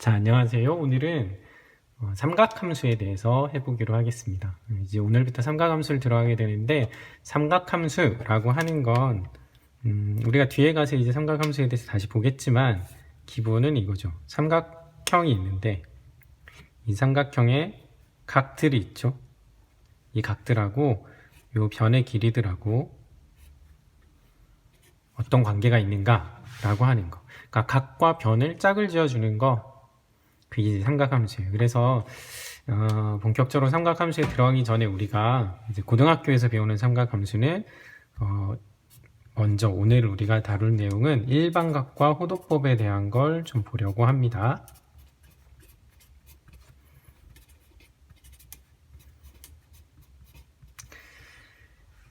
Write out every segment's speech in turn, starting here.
자, 안녕하세요. 오늘은 삼각함수에 대해서 해보기로 하겠습니다. 이제 오늘부터 삼각함수를 들어가게 되는데, 삼각함수라고 하는 건 우리가 뒤에 가서 이제 삼각함수에 대해서 다시 보겠지만, 기본은 이거죠. 삼각형이 있는데 이 삼각형에 각들이 있죠. 이 각들하고 요 변의 길이들하고 어떤 관계가 있는가라고 하는 거. 그러니까 각과 변을 짝을 지어주는 거, 그게 삼각함수예요. 그래서 본격적으로 삼각함수에 들어가기 전에 우리가 이제 고등학교에서 배우는 삼각함수는 먼저 오늘 우리가 다룰 내용은 일반각과 호도법에 대한 걸 좀 보려고 합니다.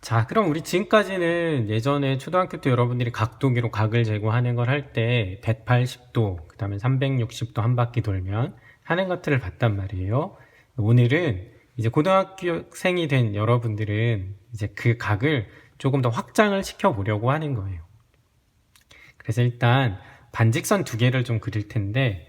자, 그럼 우리 지금까지는 예전에 초등학교 때 여러분들이 각도기로 각을 제거하는 걸 할 때 180도, 그 다음에 360도 한 바퀴 돌면 하는 것들을 봤단 말이에요. 오늘은 이제 고등학교생이 된 여러분들은 이제 그 각을 조금 더 확장을 시켜보려고 하는 거예요. 그래서 일단 반직선 두 개를 좀 그릴 텐데,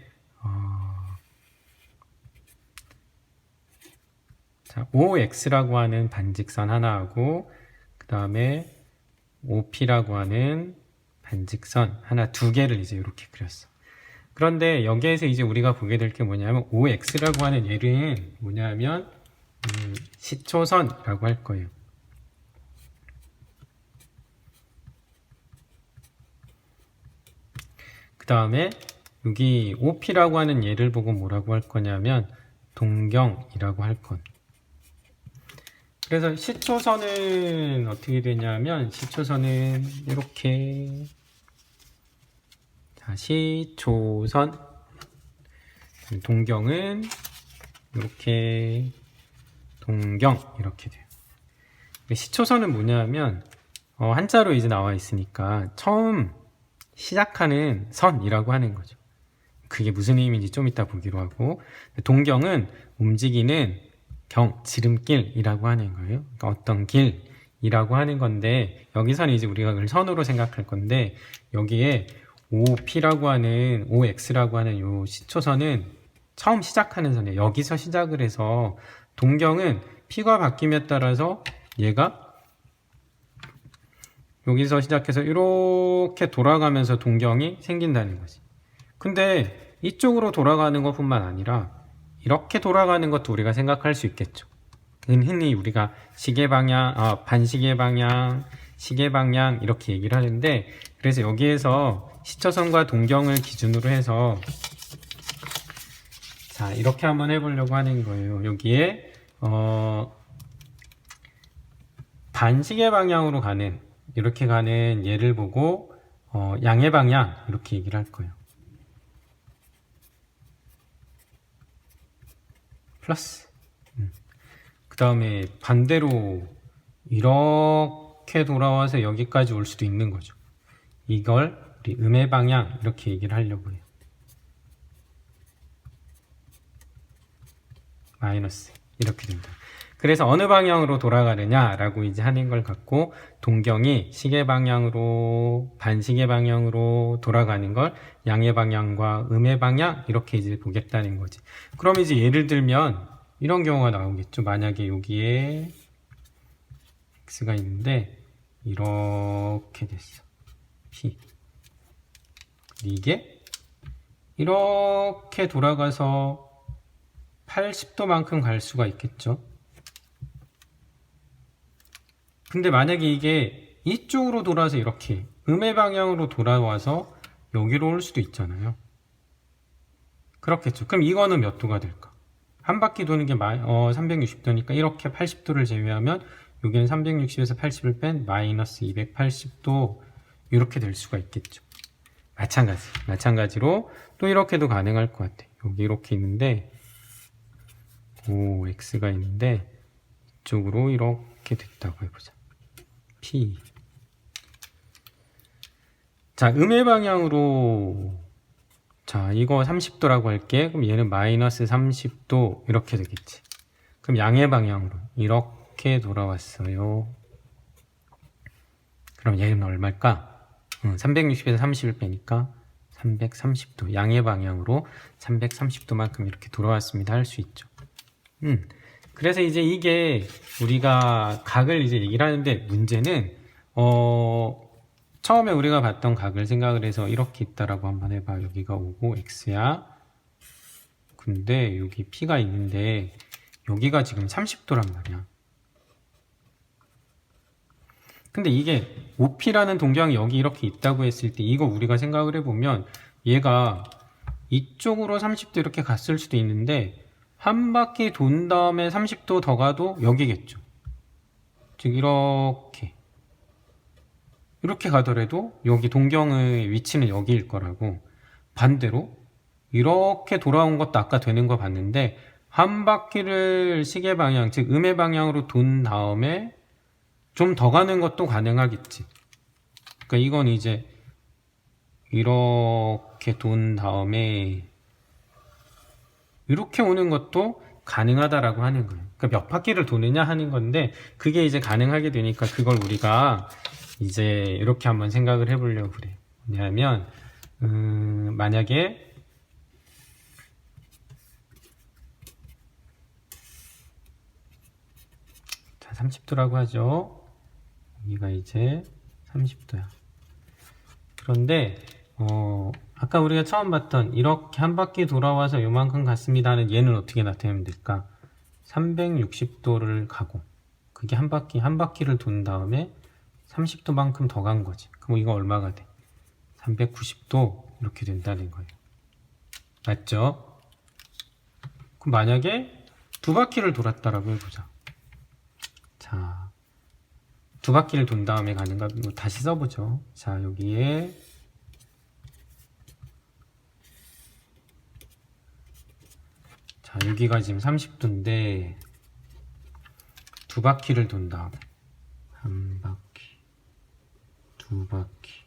자, OX라고 하는 반직선 하나하고, 그 다음에 OP라고 하는 반직선 하나 두 개를 이제 이렇게 그렸어. 그런데 여기에서 이제 우리가 보게 될 게 뭐냐면 OX라고 하는 얘는 뭐냐면 시초선이라고 할 거예요. 그 다음에 여기 OP라고 하는 얘를 보고 뭐라고 할 거냐면 동경이라고 할 건. 그래서 시초선은 어떻게 되냐면 시초선은 이렇게, 자, 시초선, 동경은 이렇게, 동경 이렇게 돼요. 시초선은 뭐냐면 한자로 이제 나와 있으니까 처음 시작하는 선이라고 하는 거죠. 그게 무슨 의미인지 좀 이따 보기로 하고, 동경은 움직이는 경, 지름길이라고 하는 거예요. 그러니까 어떤 길이라고 하는 건데, 여기서는 이제 우리가 그걸 선으로 생각할 건데, 여기에 OP라고 하는, OX라고 하는 요 시초선은 처음 시작하는 선이에요. 여기서 시작을 해서, 동경은 P가 바뀜에 따라서 얘가 여기서 시작해서 이렇게 돌아가면서 동경이 생긴다는 거지. 근데 이쪽으로 돌아가는 것뿐만 아니라 이렇게 돌아가는 것도 우리가 생각할 수 있겠죠. 흔히 우리가 시계 방향, 반시계 방향, 시계 방향 이렇게 얘기를 하는데, 그래서 여기에서 시초선과 동경을 기준으로 해서 자, 이렇게 한번 해보려고 하는 거예요. 여기에 반시계 방향으로 가는, 이렇게 가는 얘를 보고 양의 방향 이렇게 얘기를 할 거예요. 플러스. 그 다음에 반대로 이렇게 돌아와서 여기까지 올 수도 있는 거죠. 이걸 우리 음의 방향 이렇게 얘기를 하려고 해요. 마이너스 이렇게 된다. 그래서 어느 방향으로 돌아가느냐라고 이제 하는 걸 갖고, 동경이 시계 방향으로, 반시계 방향으로 돌아가는 걸 양의 방향과 음의 방향 이렇게 이제 보겠다는 거지. 그럼 이제 예를 들면 이런 경우가 나오겠죠. 만약에 여기에 x가 있는데 이렇게 됐어. p. 이게 이렇게 돌아가서 80도만큼 갈 수가 있겠죠. 근데 만약에 이게 이쪽으로 돌아서 이렇게 음의 방향으로 돌아와서 여기로 올 수도 있잖아요. 그렇겠죠. 그럼 이거는 몇 도가 될까? 한 바퀴 도는 게 360도니까 이렇게 80도를 제외하면 여기는 360에서 80을 뺀 마이너스 280도 이렇게 될 수가 있겠죠. 마찬가지로 또 이렇게도 가능할 것 같아. 여기 이렇게 있는데 X가 있는데 이쪽으로 이렇게 됐다고 해보자. P. 자, 음의 방향으로, 자, 이거 30도라고 할게. 그럼 얘는 마이너스 30도 이렇게 되겠지. 그럼 양의 방향으로 이렇게 돌아왔어요. 그럼 얘는 얼마일까? 360에서 30을 빼니까 330도 양의 방향으로 330도만큼 이렇게 돌아왔습니다 할 수 있죠. 그래서 이제 이게 우리가 각을 이제 얘기를 하는데 문제는 처음에 우리가 봤던 각을 생각을 해서 이렇게 있다라고 한번 해봐. 여기가 5고 x야. 근데 여기 p가 있는데 여기가 지금 30도란 말이야. 근데 이게 OP라는 동경이 여기 이렇게 있다고 했을 때 이거 우리가 생각을 해보면 얘가 이쪽으로 30도 이렇게 갔을 수도 있는데 한 바퀴 돈 다음에 30도 더 가도 여기겠죠. 즉 이렇게 가더라도 여기 동경의 위치는 여기일 거라고. 반대로 이렇게 돌아온 것도 아까 되는 거 봤는데 한 바퀴를 시계 방향 즉 음의 방향으로 돈 다음에 좀 더 가는 것도 가능하겠지. 그러니까 이건 이제 이렇게 돈 다음에 이렇게 오는 것도 가능하다라고 하는 거예요. 그러니까 몇 바퀴를 도느냐 하는 건데 그게 이제 가능하게 되니까 그걸 우리가 이제 이렇게 한번 생각을 해보려고 그래. 왜냐하면 만약에 자 30도라고 하죠. 여기가 이제 30도야. 그런데 아까 우리가 처음 봤던 이렇게 한 바퀴 돌아와서 요만큼 갔습니다 하는 얘는 어떻게 나타내면 될까? 360도를 가고 그게 한 바퀴를 돈 다음에 30도만큼 더 간 거지. 그럼 이거 얼마가 돼? 390도 이렇게 된다는 거예요. 맞죠? 그럼 만약에 두 바퀴를 돌았다라고 해보자. 자, 두 바퀴를 돈 다음에 가는가? 다시 써보죠. 자, 여기에 자, 여기가 지금 30도인데 두 바퀴를 돈 다음에 한 바퀴, 두 바퀴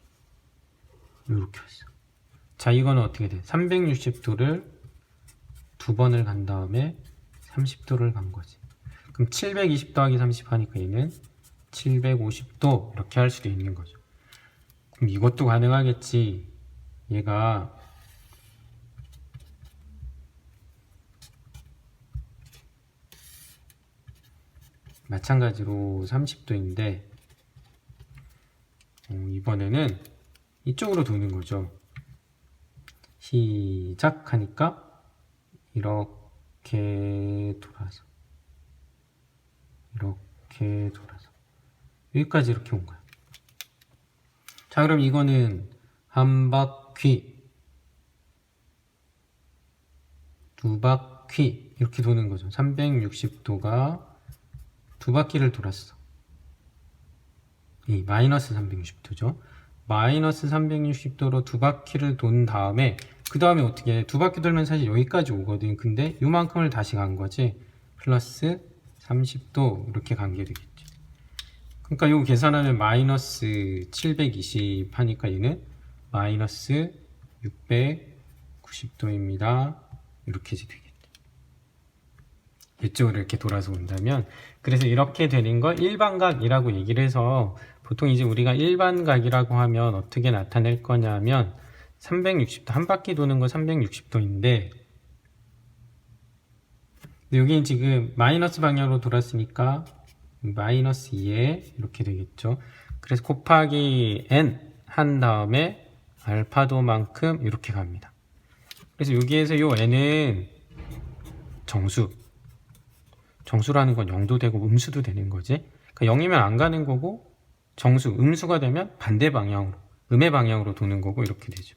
이렇게 했어. 자, 이거는 어떻게 돼? 360도를 두 번을 간 다음에 30도를 간 거지. 그럼 720 더하기 30 하니까 얘는 750도 이렇게 할 수도 있는 거죠. 그럼 이것도 가능하겠지. 얘가 마찬가지로 30도인데 이번에는 이쪽으로 도는 거죠. 시작하니까 이렇게 돌아서 여기까지 이렇게 온 거야. 자, 그럼 이거는 한 바퀴, 두 바퀴 이렇게 도는 거죠. 360도가 두 바퀴를 돌았어. 이 마이너스 360도죠. 마이너스 360도로 두 바퀴를 돈 다음에 그 다음에 어떻게 해? 두 바퀴 돌면 사실 여기까지 오거든. 근데 요만큼을 다시 간 거지. 플러스 30도 이렇게 간 게 되겠지. 그러니까 이거 계산하면 마이너스 720 하니까 얘는 마이너스 690도입니다. 이렇게 되겠지. 이쪽으로 이렇게 돌아서 온다면, 그래서 이렇게 되는 걸 일반각이라고 얘기를 해서 보통 이제 우리가 일반각이라고 하면 어떻게 나타낼 거냐면 360도, 한 바퀴 도는 거 360도인데 여기는 지금 마이너스 방향으로 돌았으니까 마이너스 2에 이렇게 되겠죠. 그래서 곱하기 n 한 다음에 알파도만큼 이렇게 갑니다. 그래서 여기에서 요 n은 정수라는 건 0도 되고 음수도 되는 거지. 그러니까 0이면 안 가는 거고 음수가 되면 반대 방향으로, 음의 방향으로 도는 거고 이렇게 되죠.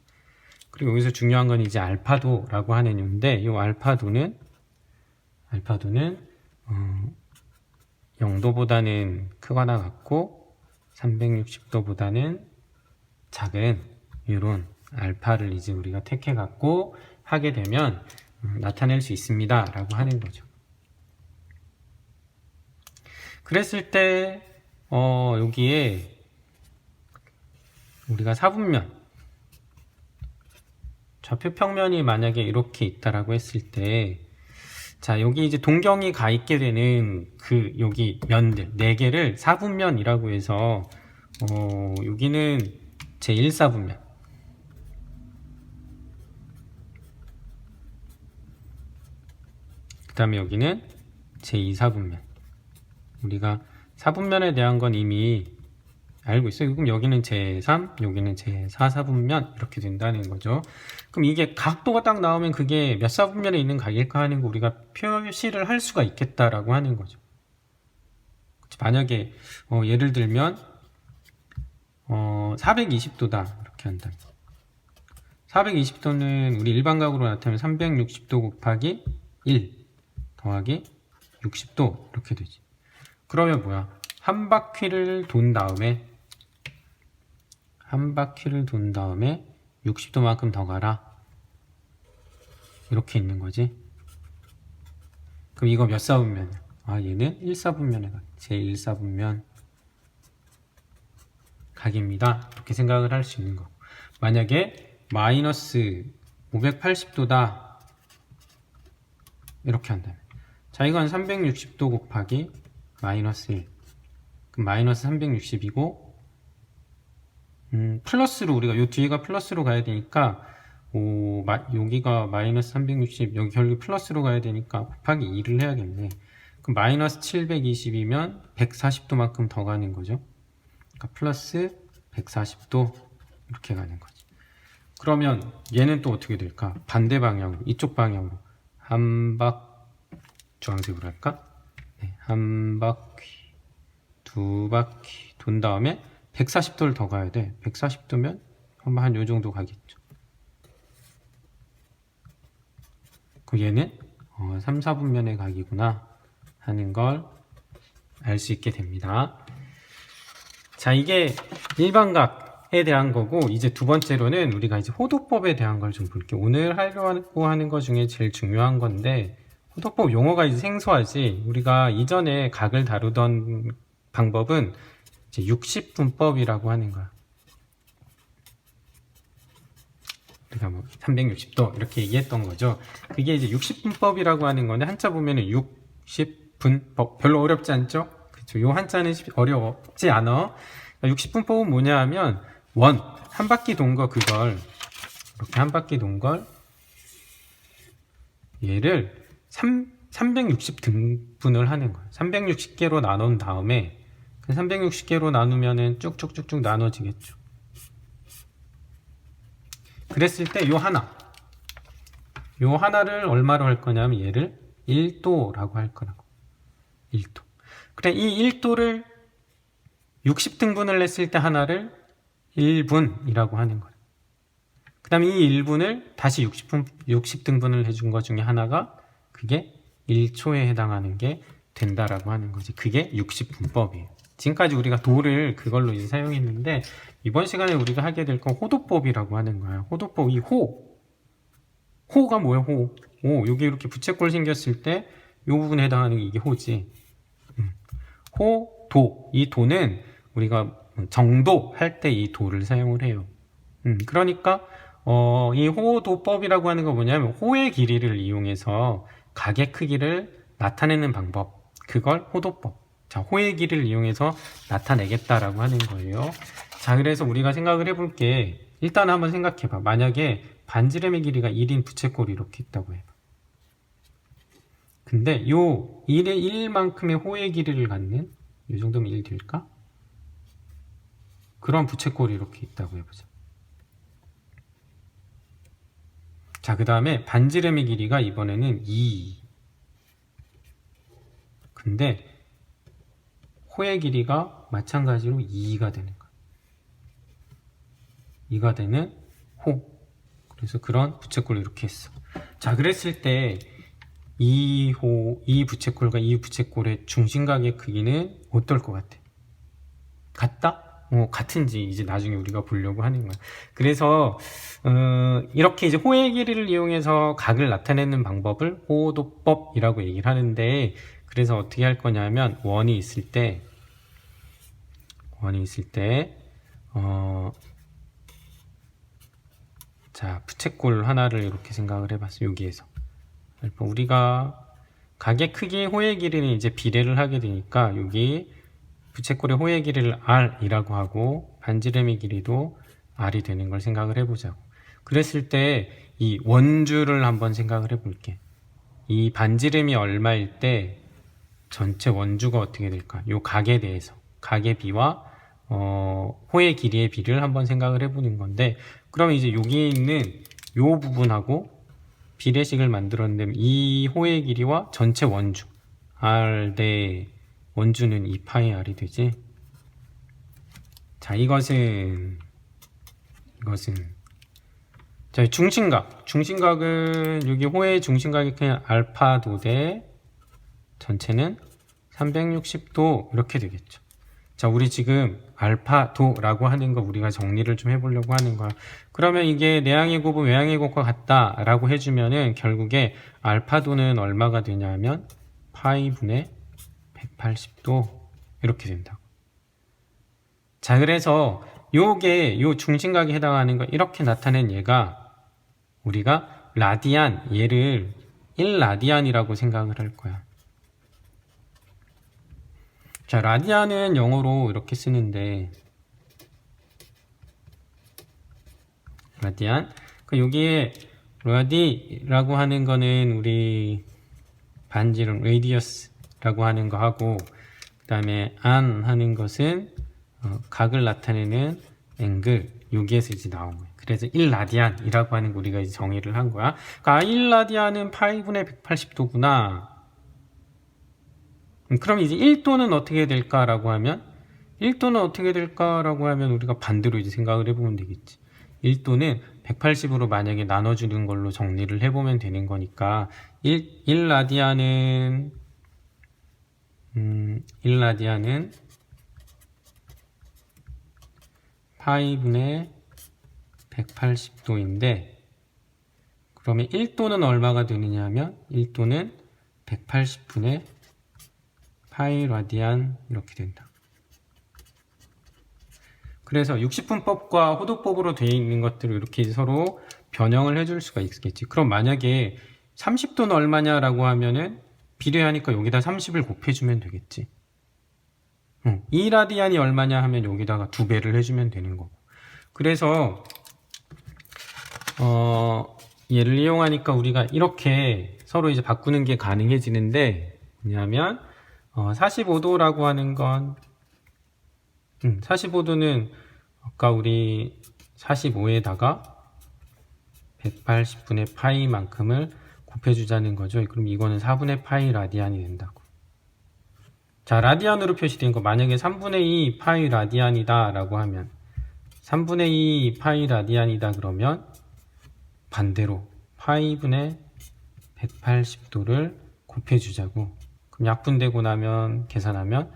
그리고 여기서 중요한 건 이제 알파도라고 하는 요인데, 이 알파도는 0도보다는 크거나 같고 360도보다는 작은 이런 알파를 이제 우리가 택해 갖고 하게 되면 나타낼 수 있습니다 라고 하는 거죠. 그랬을 때 여기에 우리가 사분면, 좌표 평면이 만약에 이렇게 있다라고 했을 때, 자, 여기 이제 동경이 가 있게 되는 여기 면들 4개를 사분면이라고 해서 여기는 제1사분면, 다음에 여기는 제2사분면. 우리가 사분면에 대한 건 이미 알고 있어요. 그럼 여기는 제3, 여기는 제4사분면 이렇게 된다는 거죠. 그럼 이게 각도가 딱 나오면 그게 몇 사분면에 있는 각일까 하는 거 우리가 표시를 할 수가 있겠다라고 하는 거죠. 만약에 예를 들면 420도다 이렇게 한다면 420도는 우리 일반각으로 나타내면 360도 곱하기 1 더하기 60도 이렇게 되지. 그러면 뭐야? 한 바퀴를 돈 다음에 60도만큼 더 가라 이렇게 있는 거지. 그럼 이거 몇 사분면이야? 얘는 1사분면에 각, 제1사분면 각입니다. 이렇게 생각을 할 수 있는 거. 만약에 마이너스 580도다 이렇게 한다면, 자 이건 360도 곱하기 마이너스 1, 그럼 마이너스 360이고 플러스로 우리가 요 뒤에가 플러스로 가야 되니까 여기가 마이너스 360, 여기 결국 플러스로 가야 되니까 곱하기 2를 해야겠네. 그럼 마이너스 720이면 140도만큼 더 가는 거죠. 그러니까 플러스 140도 이렇게 가는 거지. 그러면 얘는 또 어떻게 될까? 반대 방향으로, 이쪽 방향으로 주황색으로 할까? 네, 한 바퀴, 두 바퀴 돈 다음에 140도를 더 가야 돼. 140도면 한 요 정도 가겠죠. 그 얘는 3, 4분면의 각이구나 하는 걸 알 수 있게 됩니다. 자, 이게 일반각에 대한 거고, 이제 두 번째로는 우리가 이제 호도법에 대한 걸 좀 볼게요. 오늘 하려고 하는 것 중에 제일 중요한 건데, 호도법 용어가 이제 생소하지. 우리가 이전에 각을 다루던 방법은 이제 60분법이라고 하는 거야. 우리가 뭐 360도 이렇게 얘기했던 거죠. 그게 이제 60분법이라고 하는 건데, 한자 보면은 60분법 별로 어렵지 않죠? 그렇죠. 요 한자는 어렵지 않아. 60분법은 뭐냐 하면 한 바퀴 돈 거, 그걸 이렇게 한 바퀴 돈 걸 얘를 360등분을 하는 거예요. 360개로 나눈 다음에 360개로 나누면은 쭉쭉쭉쭉 나눠지겠죠. 그랬을 때 요 하나를 얼마로 할 거냐면 얘를 1도라고 할 거라고. 1도. 그래, 이 1도를 60등분을 했을 때 하나를 1분이라고 하는 거예요. 그 다음에 이 1분을 다시 60등분을 해준 것 중에 하나가 그게 1초에 해당하는 게 된다라고 하는 거지. 그게 60분법이에요. 지금까지 우리가 도를 그걸로 이제 사용했는데, 이번 시간에 우리가 하게 될 건 호도법이라고 하는 거야. 호도법, 이 호가 뭐야? 여기 이렇게 부채꼴 생겼을 때 이 부분에 해당하는 게 이게 호지. 도. 이 도는 우리가 정도 할 때 이 도를 사용을 해요. 그러니까 이 호도법이라고 하는 거 뭐냐면 호의 길이를 이용해서 각의 크기를 나타내는 방법, 그걸 호도법. 자, 호의 길이를 이용해서 나타내겠다라고 하는 거예요. 자, 그래서 우리가 생각을 해볼게. 일단 한번 생각해봐. 만약에 반지름의 길이가 1인 부채꼴이 이렇게 있다고 해봐. 근데 요 1의 1만큼의 호의 길이를 갖는, 이 정도면 1 될까? 그런 부채꼴이 이렇게 있다고 해보자. 자, 그 다음에 반지름의 길이가 이번에는 2. 근데 호의 길이가 마찬가지로 2가 되는 거야. 2가 되는 호. 그래서 그런 부채꼴을 이렇게 했어. 자, 그랬을 때 이 부채꼴과 이 부채꼴의 중심각의 크기는 어떨 것 같아? 같다? 같은지 이제 나중에 우리가 보려고 하는 거야. 그래서 이렇게 이제 호의 길이를 이용해서 각을 나타내는 방법을 호도법이라고 얘기를 하는데, 그래서 어떻게 할 거냐면 원이 있을 때 자, 부채꼴 하나를 이렇게 생각을 해봤어. 여기에서 우리가 각의 크기, 호의 길이는 이제 비례를 하게 되니까 여기 부채꼴의 호의 길이를 R이라고 하고 반지름의 길이도 R이 되는 걸 생각을 해보자고. 그랬을 때 이 원주를 한번 생각을 해볼게. 이 반지름이 얼마일 때 전체 원주가 어떻게 될까? 요 각에 대해서, 각의 비와 호의 길이의 비를 한번 생각을 해보는 건데, 그러면 이제 여기 있는 요 부분하고 비례식을 만들었는데, 이 호의 길이와 전체 원주 R 대 원주는 2파이 R이 되지. 자, 이것은 자, 중심각은 여기 호의 중심각이 그냥 알파도 대 전체는 360도 이렇게 되겠죠. 자, 우리 지금 알파도라고 하는 거 우리가 정리를 좀 해보려고 하는 거야. 그러면 이게 내항의 곱은 외항의 곱과 같다라고 해주면은 결국에 알파도는 얼마가 되냐면 파이분의 180도 이렇게 된다고. 자, 그래서 요게 요 중심각에 해당하는 거 이렇게 나타낸 얘가 우리가 라디안, 얘를 1라디안이라고 생각을 할 거야. 자, 라디안은 영어로 이렇게 쓰는데, 라디안. 여기에 라디라고 하는 거는 우리 반지름 레디어스라고 하는 거 하고, 그 다음에 안 하는 것은 각을 나타내는 앵글, 여기에서 이제 나온 거예요. 그래서 1라디안이라고 하는 거 우리가 이제 정의를 한 거야. 그러니까 1라디안은 파이분의 180도구나. 그럼 이제 1도는 어떻게 될까라고 하면, 1도는 어떻게 될까라고 하면 우리가 반대로 이제 생각을 해보면 되겠지. 1도는 180으로 만약에 나눠주는 걸로 정리를 해보면 되는 거니까, 1라디안은 파이분의 180도인데, 그러면 1도는 얼마가 되느냐 하면 1도는 180분의 파이 라디안 이렇게 된다. 그래서 60분법과 호도법으로 되어 있는 것들을 이렇게 서로 변형을 해줄 수가 있겠지. 그럼 만약에 30도는 얼마냐라고 하면은 비례하니까 여기다 30을 곱해주면 되겠지. 2라디안이 얼마냐 하면 여기다가 2배를 해주면 되는 거고. 그래서 얘를 이용하니까 우리가 이렇게 서로 이제 바꾸는 게 가능해지는데, 뭐냐면 45도라고 하는 건 45도는 아까 우리 45에다가 180분의 파이만큼을 곱해주자는 거죠. 그럼 이거는 4분의 파이 라디안이 된다고. 자, 라디안으로 표시된 거 만약에 3분의 2 파이 라디안이다 라고 하면 3분의 2 파이 라디안이다 그러면 반대로 파이분의 180도를 곱해주자고. 그럼 약분되고 나면 계산하면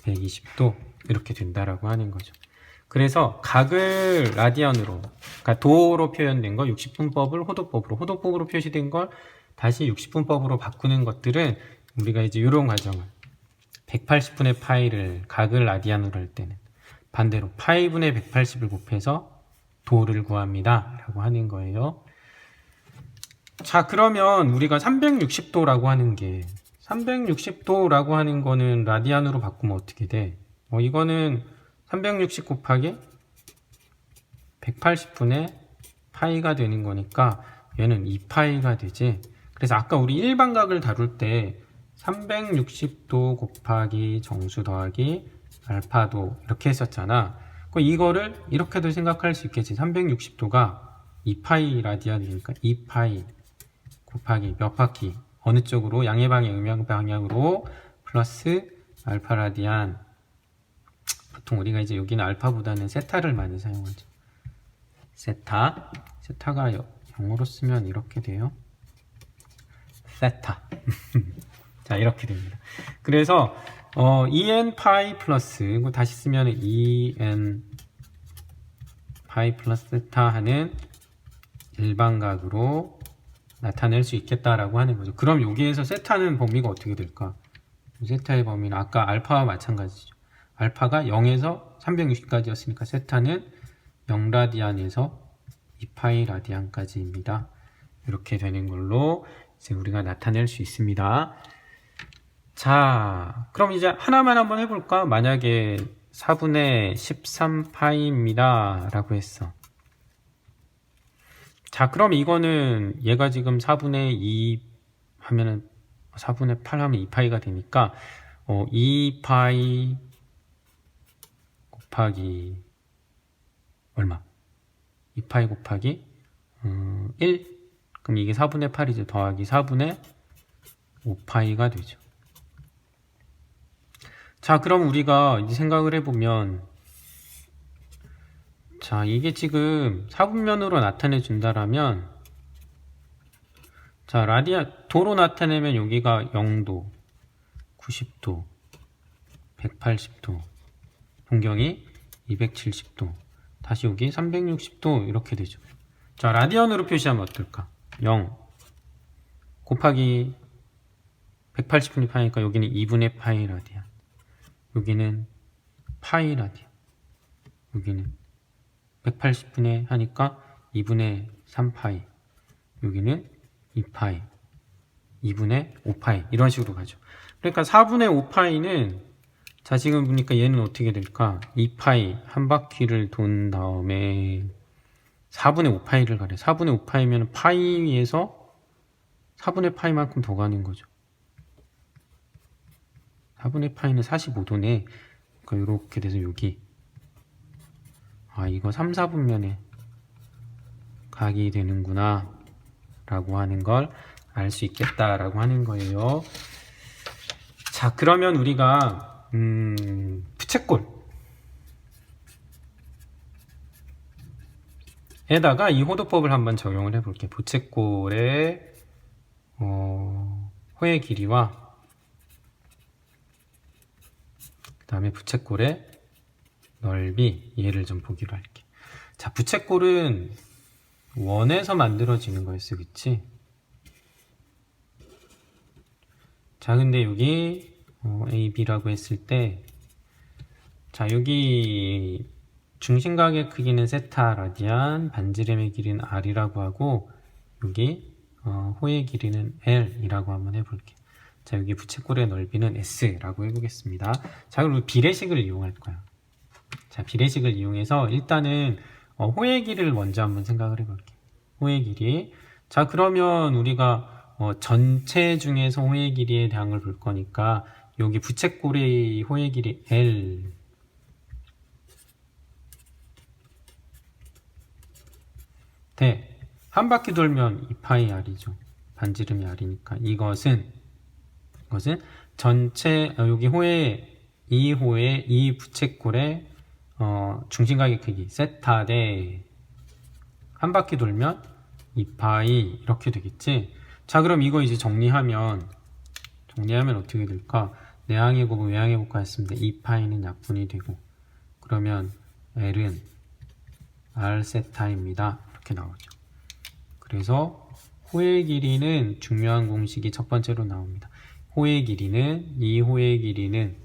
120도 이렇게 된다라고 하는 거죠. 그래서 각을 라디안으로, 그러니까 도로 표현된 거 60분법을 호도법으로 표시된 걸 다시 60분법으로 바꾸는 것들은 우리가 이제 이런 과정을 180분의 파이를 각을 라디안으로 할 때는 반대로 파이분의 180을 곱해서 도를 구합니다 라고 하는 거예요. 자, 그러면 우리가 360도라고 하는 게 360도라고 하는 거는 라디안으로 바꾸면 어떻게 돼? 이거는 360 곱하기 180분의 파이가 되는 거니까 얘는 2파이가 되지. 그래서 아까 우리 일반각을 다룰 때 360도 곱하기 정수 더하기 알파도 이렇게 했었잖아. 이거를 이렇게도 생각할 수 있겠지. 360도가 2파이 라디안이니까 2파이 곱하기 몇 바퀴 어느 쪽으로 양의 방향 음양 방향으로 플러스 알파 라디안. 보통 우리가 이제 여기는 알파보다는 세타를 많이 사용하죠. 세타가 영어로 쓰면 이렇게 돼요. 세타. 자, 이렇게 됩니다. 그래서 en 파이 플러스 이거 다시 쓰면 en 파이 플러스 세타 하는 일반각으로 나타낼 수 있겠다라고 하는 거죠. 그럼 여기에서 세타는 범위가 어떻게 될까? 세타의 범위는 아까 알파와 마찬가지죠. 알파가 0에서 360까지였으니까 세타는 0라디안에서 2파이 라디안까지입니다. 이렇게 되는 걸로 이제 우리가 나타낼 수 있습니다. 자, 그럼 이제 하나만 한번 해볼까? 만약에 4분의 13파이입니다 라고 했어. 자, 그럼 이거는 얘가 지금 4분의 2 하면은 4분의 8 하면 2파이가 되니까 2파이 곱하기 얼마? 2파이 곱하기 1? 그럼 이게 4분의 8이죠. 더하기 4분의 5파이가 되죠. 자, 그럼 우리가 이제 생각을 해보면, 자, 이게 지금 4분면으로 나타내 준다라면, 자, 도로 나타내면 여기가 0도, 90도, 180도, 동경이 270도, 다시 여기 360도 이렇게 되죠. 자, 라디언으로 표시하면 어떨까? 0 곱하기 180분의 파이니까 여기는 2분의 파이 라디안, 여기는 파이 라디안, 여기는 180분의 하니까 2분의 3파이, 여기는 2파이, 2분의 5파이 이런 식으로 가죠. 그러니까 4분의 5파이는 자, 지금 보니까 얘는 어떻게 될까? 2파이 한 바퀴를 돈 다음에 4분의 5파이를 가래. 4분의 5파이면 파이 위에서 4분의 파이만큼 더 가는 거죠. 4분의 파이는 45도네. 그러니까 이렇게 돼서 여기 이거 3, 4분면에 각이 되는구나 라고 하는 걸 알 수 있겠다 라고 하는 거예요. 자, 그러면 우리가 부채꼴 에다가 이 호도법을 한번 적용을 해볼게요. 부채꼴의 호의 길이와 그 다음에 부채꼴의 넓이, 얘를 좀 보기로 할게. 자, 부채꼴은 원에서 만들어지는 거였어, 그치? 자, 근데 여기 A, B라고 했을 때, 자, 여기 중심각의 크기는 세타 라디안, 반지름의 길이는 R이라고 하고, 여기 호의 길이는 L이라고 한번 해볼게. 자, 여기 부채꼴의 넓이는 S라고 해보겠습니다. 자, 그리고 비례식을 이용할 거야. 자, 비례식을 이용해서 일단은 호의 길이를 먼저 한번 생각을 해볼게. 호의 길이. 자, 그러면 우리가 전체 중에서 호의 길이에 대한 걸 볼 거니까 여기 부채꼴의 호의 길이 L 대 한 바퀴 돌면 2파이 R이죠. 반지름이 R이니까 이것은 전체 여기 이 호의 이 부채꼴의 중심각의 크기 세타 대 한 바퀴 돌면 2파이 이렇게 되겠지. 자, 그럼 이거 이제 정리하면 어떻게 될까? 내항의 곱은 외항의 곱과 했습니다. 2파이는 약분이 되고, 그러면 L은 R 세타입니다. 이렇게 나오죠. 그래서 호의 길이는 중요한 공식이 첫 번째로 나옵니다. 이 호의 길이는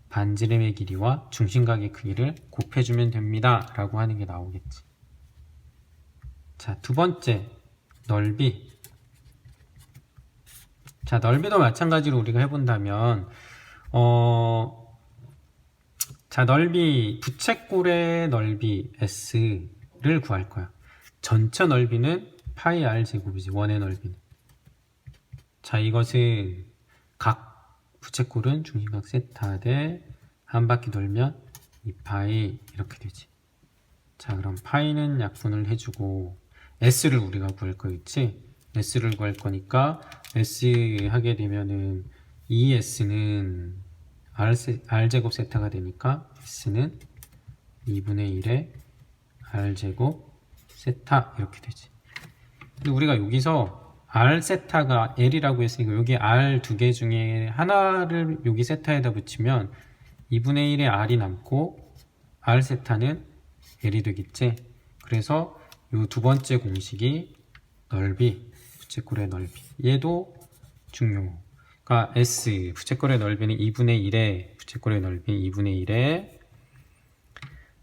반지름의 길이와 중심각의 크기를 곱해주면 됩니다. 라고 하는 게 나오겠지. 자, 두 번째, 넓이. 자, 넓이도 마찬가지로 우리가 해본다면, 자, 넓이, 부채꼴의 넓이 S를 구할 거야. 전체 넓이는 파이 R 제곱이지, 원의 넓이는. 자, 이것은 각 부채꼴은 중심각 세타 대 한 바퀴 돌면 2파이 이렇게 되지. 자, 그럼 파이는 약분을 해주고 S를 우리가 구할 거겠지? S를 구할 거니까 S 하게 되면은 2S는 R제곱 세타가 되니까 S는 2분의 1의 R제곱 세타 이렇게 되지. 근데 우리가 여기서 R 세타가 L이라고 했으니까 여기 R 두 개 중에 하나를 여기 세타에다 붙이면 2분의 1의 R이 남고 R 세타는 L이 되겠지. 그래서 이 두 번째 공식이 넓이, 부채꼴의 넓이. 얘도 중요. 그러니까 S, 부채꼴의 넓이는 2분의 1의 부채꼴의 넓이는 2분의 1의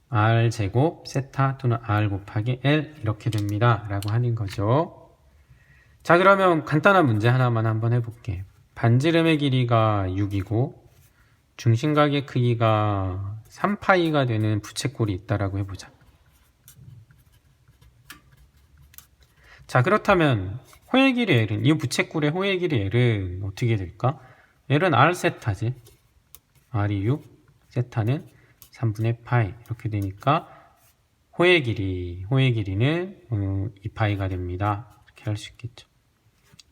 R 제곱 세타 또는 R 곱하기 L 이렇게 됩니다. 라고 하는 거죠. 자, 그러면 간단한 문제 하나만 한번 해볼게. 반지름의 길이가 6이고 중심각의 크기가 3파이가 되는 부채꼴이 있다라고 해보자. 자, 그렇다면 호의 길이 L은, 이 부채꼴의 호의 길이 L은 어떻게 될까? L은 R 세타지. R이 6, 세타는 3분의 파이. 이렇게 되니까 호의 길이는 2파이가 됩니다. 이렇게 할 수 있겠죠.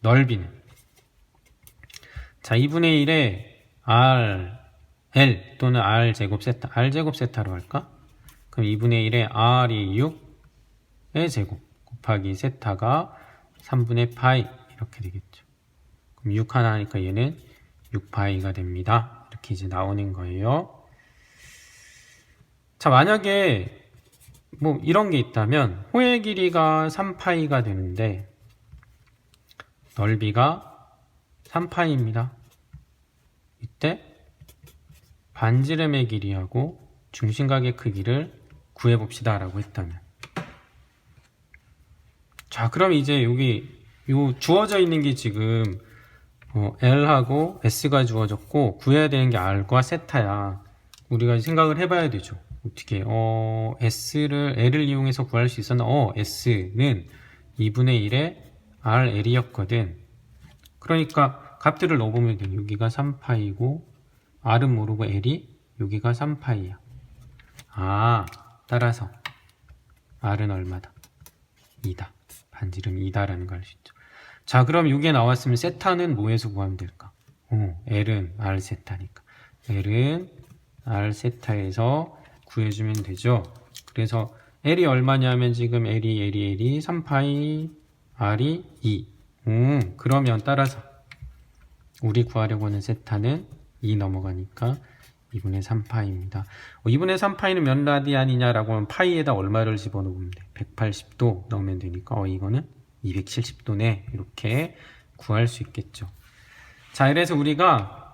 넓이는, 자, 2분의 1에 L 또는 R제곱 세타, R제곱 세타로 할까? 그럼 2분의 1에 R이 6의 제곱 곱하기 세타가 3분의 파이 이렇게 되겠죠. 그럼 6 하나 하니까 얘는 6파이가 됩니다. 이렇게 이제 나오는 거예요. 자, 만약에 뭐 이런 게 있다면 호의 길이가 3파이가 되는데 넓이가 3파이입니다. 이때 반지름의 길이하고 중심각의 크기를 구해봅시다 라고 했다면, 자, 그럼 이제 여기 요 주어져 있는 게 지금 L하고 S가 주어졌고 구해야 되는 게 R과 세타야. 우리가 생각을 해봐야 되죠. 어떻게 L을 이용해서 구할 수 있었나? S는 2분의 1에 RL이었거든. 그러니까 값들을 넣어보면 돼. 여기가 3파이고 R은 모르고 L이 여기가 3파이야. 따라서 R은 얼마다? 2다. 반지름 2다라는 걸 알 수 있죠. 자, 그럼 이게 나왔으면 세타는 뭐에서 구하면 될까? L은 R 세타니까 L은 R 세타에서 구해주면 되죠. 그래서 L이 얼마냐면 지금 L이 3파이, R이 2. 그러면 따라서 우리 구하려고 하는 세타는 2 넘어가니까 2분의 3파이입니다. 2분의 3파이는 몇 라디안이냐라고 하면 파이에다 얼마를 집어넣으면 돼? 180도 넣으면 되니까 이거는 270도네. 이렇게 구할 수 있겠죠. 자, 이래서 우리가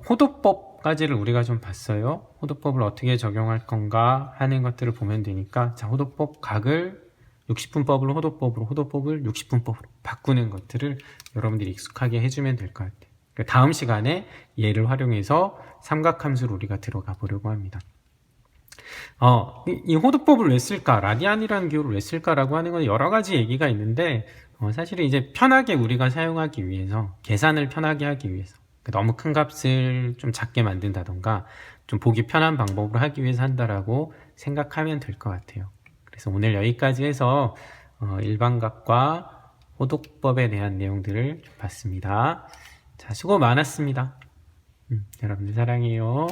호도법까지를 우리가 좀 봤어요. 호도법을 어떻게 적용할 건가 하는 것들을 보면 되니까, 자, 호도법 각을 60분법을 호도법으로, 호도법을 60분법으로 바꾸는 것들을 여러분들이 익숙하게 해주면 될 것 같아요. 다음 시간에 얘를 활용해서 삼각함수를 우리가 들어가 보려고 합니다. 이 호도법을 왜 쓸까? 라디안이라는 기호를 왜 쓸까라고 하는 건 여러 가지 얘기가 있는데, 사실은 이제 편하게 우리가 사용하기 위해서, 계산을 편하게 하기 위해서, 너무 큰 값을 좀 작게 만든다던가, 좀 보기 편한 방법으로 하기 위해서 한다라고 생각하면 될 것 같아요. 그래서 오늘 여기까지 해서 일반값과 호도법에 대한 내용들을 봤습니다. 자, 수고 많았습니다. 여러분들 사랑해요.